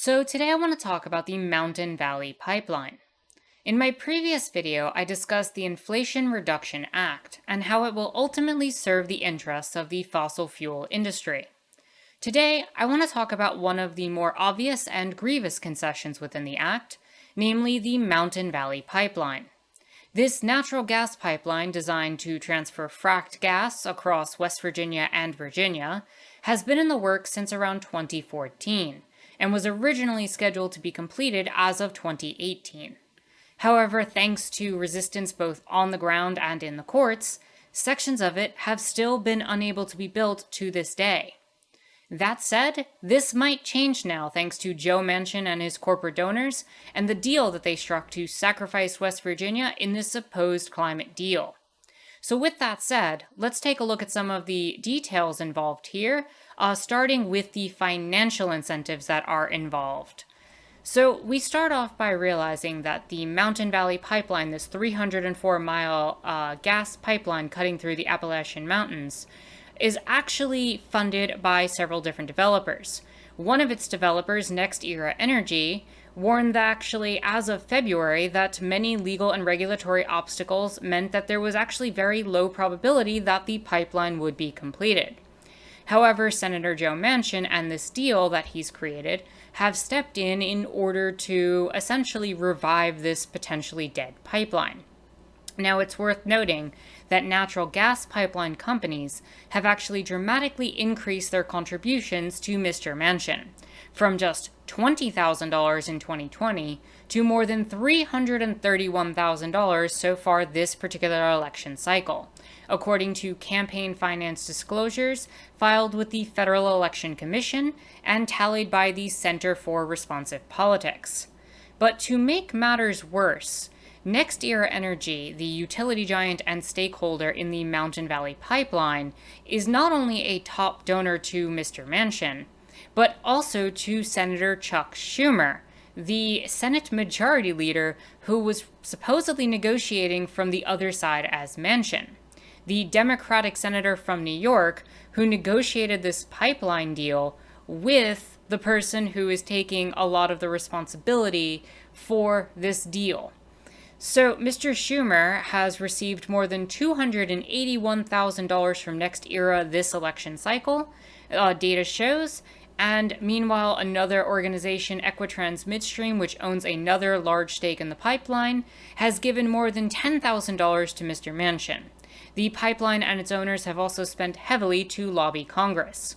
So today I want to talk about the Mountain Valley Pipeline. In my previous video, I discussed the Inflation Reduction Act and how it will ultimately serve the interests of the fossil fuel industry. Today, I want to talk about one of the more obvious and grievous concessions within the act, namely the Mountain Valley Pipeline. This natural gas pipeline, designed to transfer fracked gas across West Virginia and Virginia, has been in the works since around 2014 and was originally scheduled to be completed as of 2018. However, thanks to resistance both on the ground and in the courts, sections of it have still been unable to be built to this day. That said, this might change now thanks to Joe Manchin and his corporate donors and the deal that they struck to sacrifice West Virginia in this supposed climate deal. So with that said, let's take a look at some of the details involved here, starting with the financial incentives that are involved. So we start off by realizing that the Mountain Valley Pipeline, this 304-mile gas pipeline cutting through the Appalachian Mountains, is actually funded by several different developers. One of its developers, NextEra Energy, warned that actually as of February that many legal and regulatory obstacles meant that there was actually very low probability that the pipeline would be completed. However, Senator Joe Manchin and this deal that he's created have stepped in order to essentially revive this potentially dead pipeline. Now, it's worth noting that natural gas pipeline companies have actually dramatically increased their contributions to Mr. Manchin, from just $20,000 in 2020 to more than $331,000 so far this particular election cycle, according to campaign finance disclosures filed with the Federal Election Commission and tallied by the Center for Responsive Politics. But to make matters worse, NextEra Energy, the utility giant and stakeholder in the Mountain Valley Pipeline, is not only a top donor to Mr. Manchin, but also to Senator Chuck Schumer, the Senate Majority Leader who was supposedly negotiating from the other side as Manchin, the Democratic senator from New York who negotiated this pipeline deal with the person who is taking a lot of the responsibility for this deal. So, Mr. Schumer has received more than $281,000 from NextEra this election cycle, data shows, and meanwhile, another organization, Equitrans Midstream, which owns another large stake in the pipeline, has given more than $10,000 to Mr. Manchin. The pipeline and its owners have also spent heavily to lobby Congress.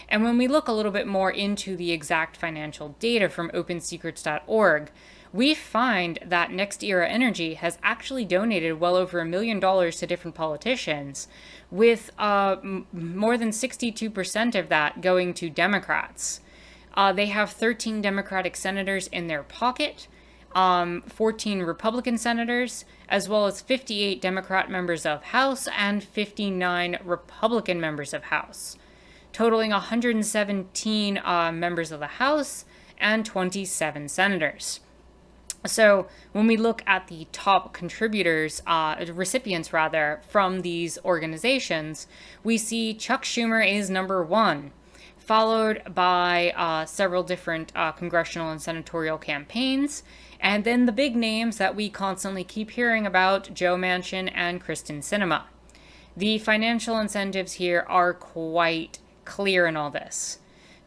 And when we look a little bit more into the exact financial data from OpenSecrets.org, we find that NextEra Energy has actually donated well over $1 million to different politicians, with more than 62% of that going to Democrats. They have 13 Democratic senators in their pocket, 14 Republican senators, as well as 58 Democrat members of House and 59 Republican members of House, totaling 117 members of the House and 27 senators. So when we look at the top contributors, recipients from these organizations, we see Chuck Schumer is number one, followed by several different congressional and senatorial campaigns, and then the big names that we constantly keep hearing about, Joe Manchin and Kristen Sinema. The financial incentives here are quite clear in all this.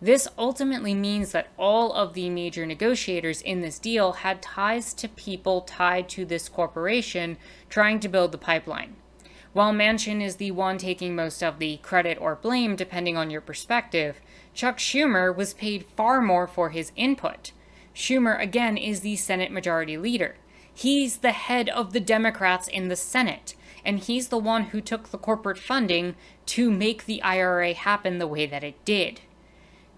This ultimately means that all of the major negotiators in this deal had ties to people tied to this corporation trying to build the pipeline. While Manchin is the one taking most of the credit or blame, depending on your perspective, Chuck Schumer was paid far more for his input. Schumer, again, is the Senate Majority Leader. He's the head of the Democrats in the Senate, and he's the one who took the corporate funding to make the IRA happen the way that it did.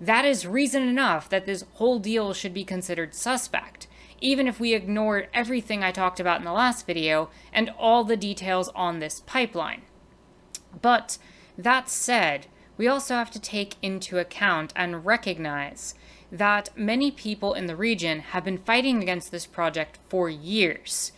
That is reason enough that this whole deal should be considered suspect, even if we ignored everything I talked about in the last video and all the details on this pipeline. But that said, we also have to take into account and recognize that many people in the region have been fighting against this project for years.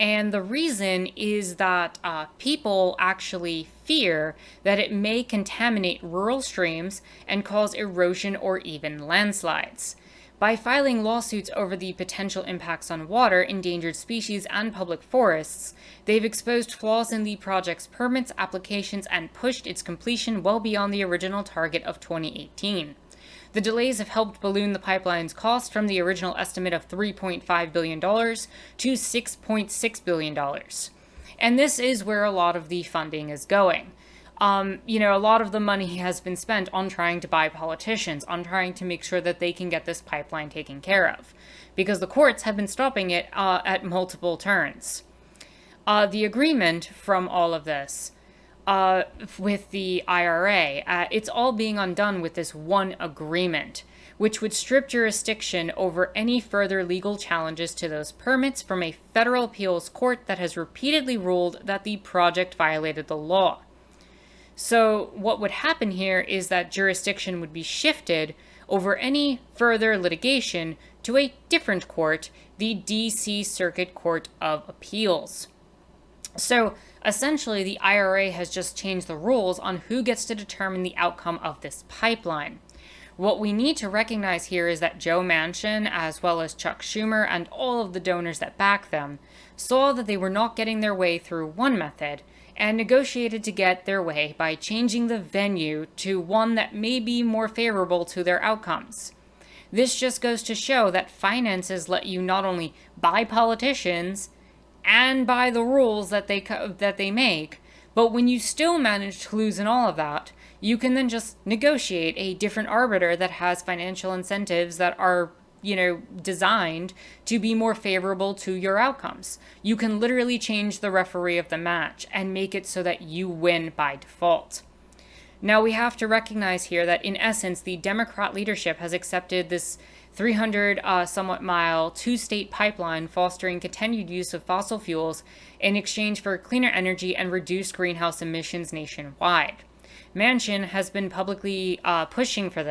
And the reason is that people actually fear that it may contaminate rural streams and cause erosion or even landslides. By filing lawsuits over the potential impacts on water, endangered species, and public forests, they've exposed flaws in the project's permits, applications, and pushed its completion well beyond the original target of 2018. The delays have helped balloon the pipeline's cost from the original estimate of $3.5 billion to $6.6 billion. And this is where a lot of the funding is going. A lot of the money has been spent on trying to buy politicians, on trying to make sure that they can get this pipeline taken care of, because the courts have been stopping it at multiple turns. The agreement from all of this with the IRA, it's all being undone with this one agreement, which would strip jurisdiction over any further legal challenges to those permits from a federal appeals court that has repeatedly ruled that the project violated the law. So what would happen here is that jurisdiction would be shifted over any further litigation to a different court, the D.C. Circuit Court of Appeals. So essentially, the IRA has just changed the rules on who gets to determine the outcome of this pipeline. What we need to recognize here is that Joe Manchin, as well as Chuck Schumer and all of the donors that back them, saw that they were not getting their way through one method, and negotiated to get their way by changing the venue to one that may be more favorable to their outcomes. This just goes to show that finances let you not only buy politicians and buy the rules that they make, but when you still manage to lose in all of that, you can then just negotiate a different arbiter that has financial incentives that are designed to be more favorable to your outcomes. You can literally change the referee of the match and make it so that you win by default. Now, we have to recognize here that in essence, the Democrat leadership has accepted this 300 somewhat mile two-state pipeline fostering continued use of fossil fuels in exchange for cleaner energy and reduced greenhouse emissions nationwide. Manchin has been publicly pushing for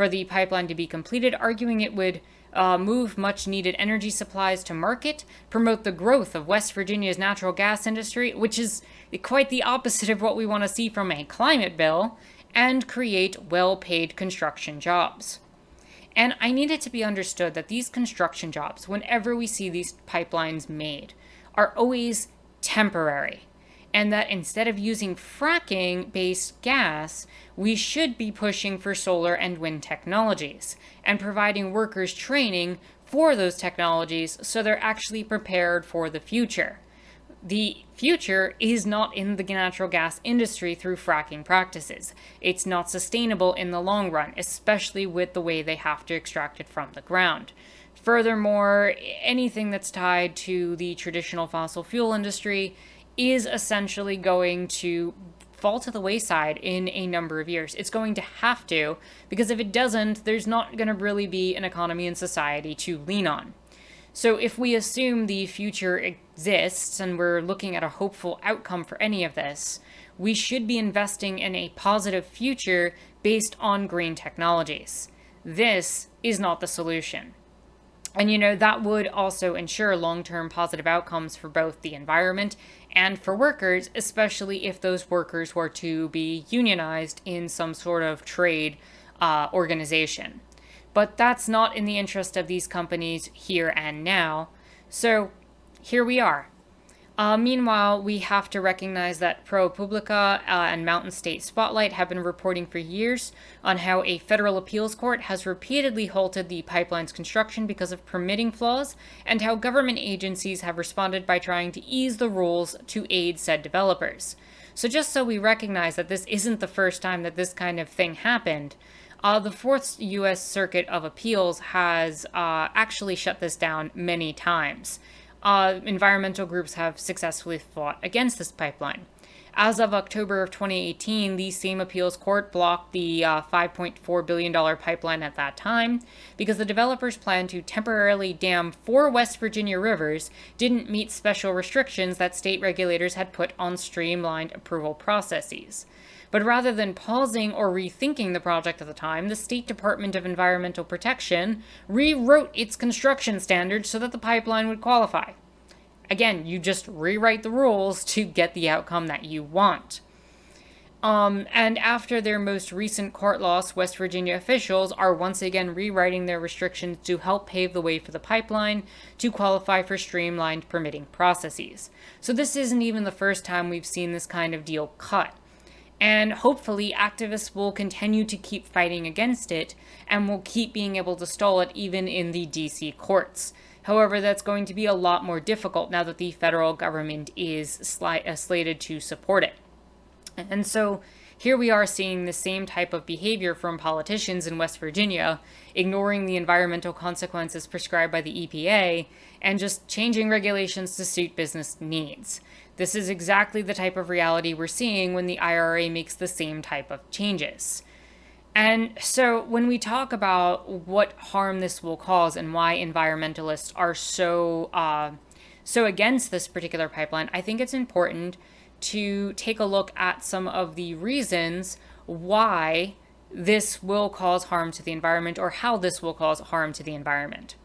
the pipeline to be completed, arguing it would move much-needed energy supplies to market, promote the growth of West Virginia's natural gas industry, which is quite the opposite of what we want to see from a climate bill, and create well-paid construction jobs. And I need it to be understood that these construction jobs, whenever we see these pipelines made, are always temporary. And that instead of using fracking-based gas, we should be pushing for solar and wind technologies and providing workers training for those technologies so they're actually prepared for the future. The future is not in the natural gas industry through fracking practices. It's not sustainable in the long run, especially with the way they have to extract it from the ground. Furthermore, anything that's tied to the traditional fossil fuel industry is essentially going to fall to the wayside in a number of years. It's going to have to, because if it doesn't, there's not going to really be an economy and society to lean on. So if we assume the future exists and we're looking at a hopeful outcome for any of this, we should be investing in a positive future based on green technologies. This is not the solution. And that would also ensure long-term positive outcomes for both the environment and for workers, especially if those workers were to be unionized in some sort of trade organization. But that's not in the interest of these companies here and now. So here we are. Meanwhile, we have to recognize that ProPublica and Mountain State Spotlight have been reporting for years on how a federal appeals court has repeatedly halted the pipeline's construction because of permitting flaws, and how government agencies have responded by trying to ease the rules to aid said developers. So just so we recognize that this isn't the first time that this kind of thing happened, the Fourth U.S. Circuit of Appeals has actually shut this down many times. Environmental groups have successfully fought against this pipeline. As of October of 2018, the same appeals court blocked the $5.4 billion pipeline at that time because the developers' plan to temporarily dam 4 West Virginia rivers didn't meet special restrictions that state regulators had put on streamlined approval processes. But rather than pausing or rethinking the project at the time, the State Department of Environmental Protection rewrote its construction standards so that the pipeline would qualify. Again, you just rewrite the rules to get the outcome that you want. And after their most recent court loss, West Virginia officials are once again rewriting their restrictions to help pave the way for the pipeline to qualify for streamlined permitting processes. So this isn't even the first time we've seen this kind of deal cut. And hopefully activists will continue to keep fighting against it and will keep being able to stall it even in the DC courts. However, that's going to be a lot more difficult now that the federal government is slated to support it. And so here we are seeing the same type of behavior from politicians in West Virginia, ignoring the environmental consequences prescribed by the EPA and just changing regulations to suit business needs. This is exactly the type of reality we're seeing when the IRA makes the same type of changes. And so when we talk about what harm this will cause and why environmentalists are so against this particular pipeline, I think it's important to take a look at some of the reasons why this will cause harm to the environment or how this will cause harm to the environment.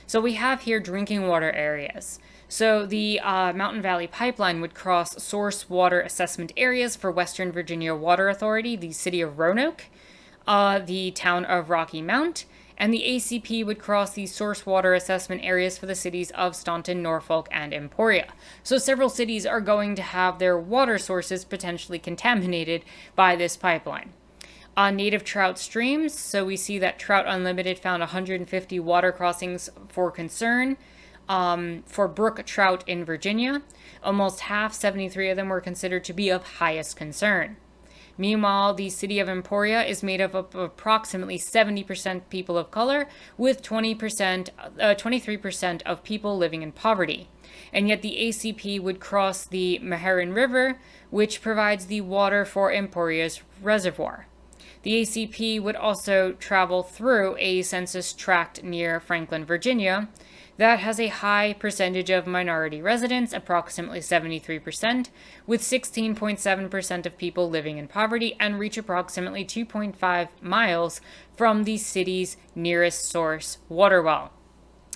So we have here drinking water areas. So the Mountain Valley Pipeline would cross source water assessment areas for Western Virginia Water Authority, the city of Roanoke, the town of Rocky Mount, and the ACP would cross the source water assessment areas for the cities of Staunton, Norfolk, and Emporia. So several cities are going to have their water sources potentially contaminated by this pipeline. On native trout streams, so we see that Trout Unlimited found 150 water crossings for concern. For brook trout in Virginia, almost half, 73 of them, were considered to be of highest concern. Meanwhile, the city of Emporia is made up of approximately 70% people of color, with 23% of people living in poverty. And yet the ACP would cross the Meherrin River, which provides the water for Emporia's reservoir. The ACP would also travel through a census tract near Franklin, Virginia, that has a high percentage of minority residents, approximately 73%, with 16.7% of people living in poverty, and reach approximately 2.5 miles from the city's nearest source water well.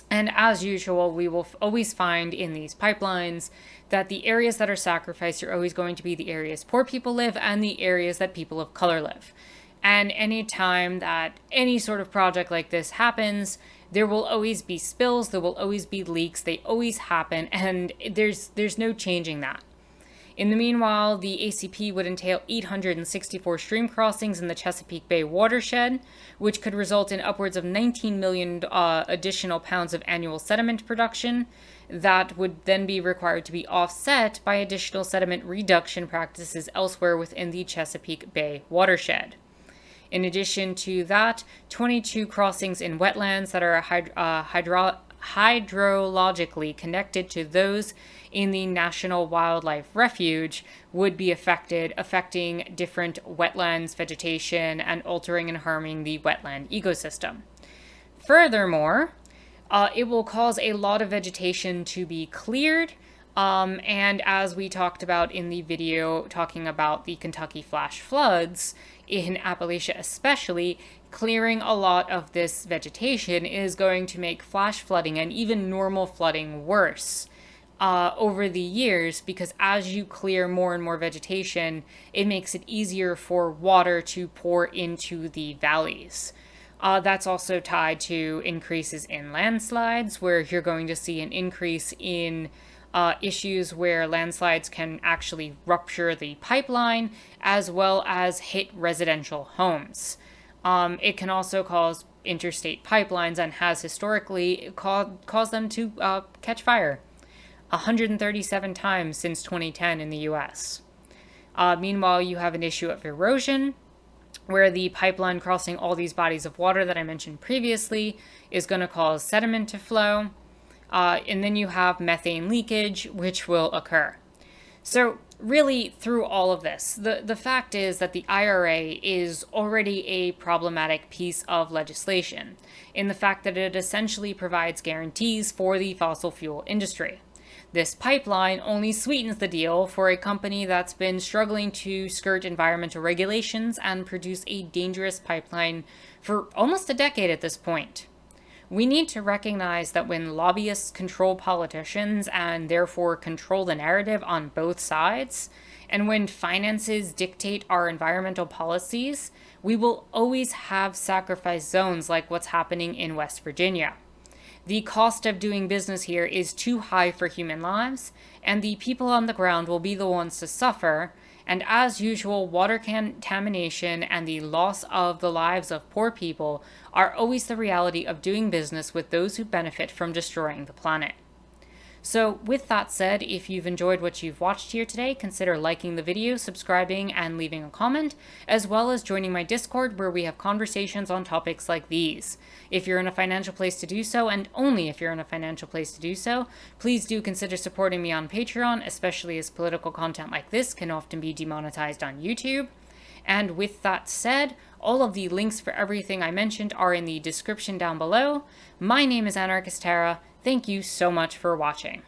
And as usual, we will always find in these pipelines that the areas that are sacrificed are always going to be the areas poor people live and the areas that people of color live. And any time that any sort of project like this happens, there will always be spills, there will always be leaks, they always happen, and there's no changing that. In the meanwhile, the ACP would entail 864 stream crossings in the Chesapeake Bay watershed, which could result in upwards of 19 million additional pounds of annual sediment production that would then be required to be offset by additional sediment reduction practices elsewhere within the Chesapeake Bay watershed. In addition to that, 22 crossings in wetlands that are hydrologically connected to those in the National Wildlife Refuge would be affected, affecting different wetlands, vegetation, and altering and harming the wetland ecosystem. Furthermore, it will cause a lot of vegetation to be cleared, and as we talked about in the video talking about the Kentucky flash floods, in Appalachia especially, clearing a lot of this vegetation is going to make flash flooding and even normal flooding worse over the years, because as you clear more and more vegetation, it makes it easier for water to pour into the valleys. That's also tied to increases in landslides, where you're going to see an increase in issues where landslides can actually rupture the pipeline as well as hit residential homes. It can also cause interstate pipelines and has historically caused them to catch fire 137 times since 2010 in the US. Meanwhile, you have an issue of erosion, where the pipeline crossing all these bodies of water that I mentioned previously is going to cause sediment to flow. And then you have methane leakage, which will occur. So really, through all of this, the fact is that the IRA is already a problematic piece of legislation in the fact that it essentially provides guarantees for the fossil fuel industry. This pipeline only sweetens the deal for a company that's been struggling to skirt environmental regulations and produce a dangerous pipeline for almost a decade at this point. We need to recognize that when lobbyists control politicians and therefore control the narrative on both sides, and when finances dictate our environmental policies, we will always have sacrifice zones like what's happening in West Virginia. The cost of doing business here is too high for human lives, and the people on the ground will be the ones to suffer. And as usual, water contamination and the loss of the lives of poor people are always the reality of doing business with those who benefit from destroying the planet. So with that said, if you've enjoyed what you've watched here today, consider liking the video, subscribing, and leaving a comment, as well as joining my Discord where we have conversations on topics like these. If you're in a financial place to do so, and only if you're in a financial place to do so, please do consider supporting me on Patreon, especially as political content like this can often be demonetized on YouTube. And with that said, all of the links for everything I mentioned are in the description down below. My name is Anarchist Tara. Thank you so much for watching.